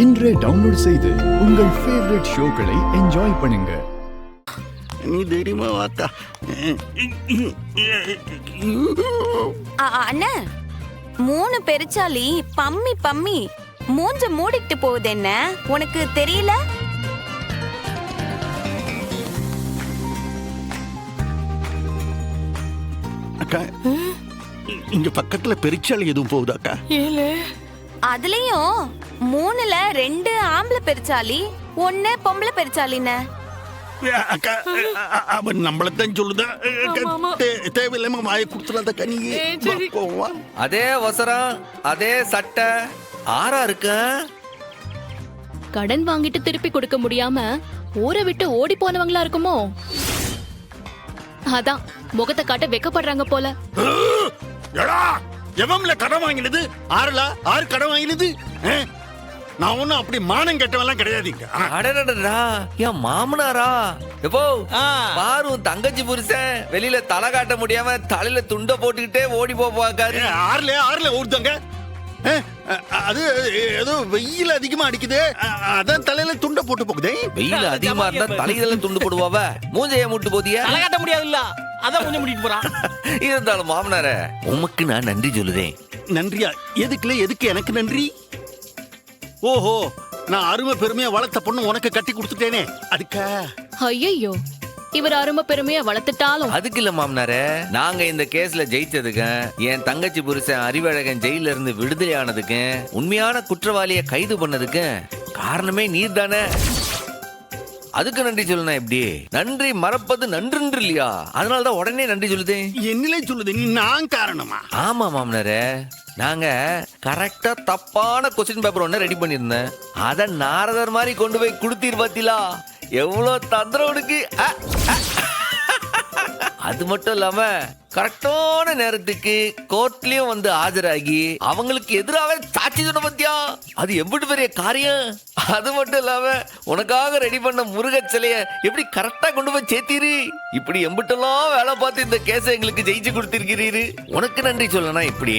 இன்றே டவுன்லோட் செய்து உங்கள் ஃபேவரட் ஷோக்களை என்ஜாய் பண்ணுங்க. நீ தைரியமா வாத்தா. அண்ணா 3 பெருச்சாலி பம்மி பம்மி மூஞ்ச மூடிட்டு போகுது, என்ன உனக்கு தெரியல? அக்கா, இங்க பக்கத்துல பெருச்சாளி எதுவும் போகுதாக்கா? அதுலயும் 3ல 2 ஆம்பளை பெருச்சாலி 1 பொம்பளை பெருச்சாலின்னு. அக்கா, அவன் நம்மளத்தான் சொல்லுதா? தேவையில்லாம வாயை கொடுத்துடாத கனி. அதே அவசரம், அதே சட்டை ஆறா இருக்க. கடன் வாங்கிட்டு திருப்பி கொடுக்க முடியாம ஊரை விட்டு ஓடி போனவங்களா இருக்குமோ? அதான் முகத்தை காட்ட வெக்கப்படுறாங்க போல. எவன்ல கடன் வாங்கினது? ஆறு கடன் வாங்கினது? நான் ஒண்ணும் அப்படி மானம் கெட்டவெல்லாம் கிடையாதுங்க. அடடடா, என் மாமனாரா? எப்போ பாரு, தங்கச்சி புருஷன் வெளியில தலை காட்ட முடியாம தலையில துண்ட போட்டுக்கிட்டே ஓடி போவாக்காரு. ஆறுல ஊர்தாங்க. அது ஏதோ வெயில் அதிகமா அடிக்குது, அதான் தலையில துண்ட போட்டு போகுதே. வெயில் அதிகமா இருந்தா தலையில துண்டு போடுவாவ. மூஞ்சைய மூட்டு போதியா? தலை காட்ட முடியாது இல்ல, அதான் மூஞ்ச மூடிட்டு போறான். இருந்தாலும் மாமனார, உமக்கு நான் நன்றி சொல்லுதேன். நன்றியா? எதுக்கு எனக்கு நன்றி? ஓஹோ, நான் அருமை பெருமையா வளர்த்த பொண்ணு உனக்கு கட்டி கொடுத்துட்டேனே, அதுக்கா? ஐயோ, இவர் அருமை பெருமையா வளர்த்துட்டாலும் அதுக்கு இல்ல மாமனாரே, நாங்க இந்த கேஸ்ல ஜெயிச்சதுக்கு, என் தங்கச்சி புருஷன் அறிவழகன் ஜெயில இருந்து விடுதலை ஆனதுக்கு, உண்மையான குற்றவாளிய கைது பண்ணதுக்கு காரணமே நீர் தானே. அதுக்கு நன்றி சொல்லணும். எப்படி நன்றி மறப்பது நன்று இல்லையா? அதனாலதான் உடனே நன்றி சொல்லுதே. என்னிலே சொல்லுது, நான் காரணமா? ஆமா மாமனாரே, நாங்க கரெக்டா தப்பான கொஸ்டின் பேப்பர் ஒண்ணு ரெடி பண்ணிருந்தேன். அத நாரதர் மாதிரி கொண்டு போய் கொடுத்தீர் பாத்தீங்களா? எவ்வளவு தந்திரம் உனக்கு. அது மட்டும் இல்லாம கரெக்டான நேரத்துக்கு கோர்ட்லயும் வந்து ஆஜராகி அவங்களுக்கு எதிராக சாட்சி சொன்ன பத்தியா? அது எப்படி பெரிய காரியம். அது மட்டும் இல்லாம உனக்காக ரெடி பண்ண முருக சிலைய எப்படி கரெக்டா கொண்டு போய் சேர்த்தீரு. இப்படி எம்பிட்டெல்லாம் வேலை பார்த்து இந்த கேஸை எங்களுக்கு ஜெயிச்சு கொடுத்திருக்கிறீரு. உனக்கு நன்றி சொல்லனா இப்படி?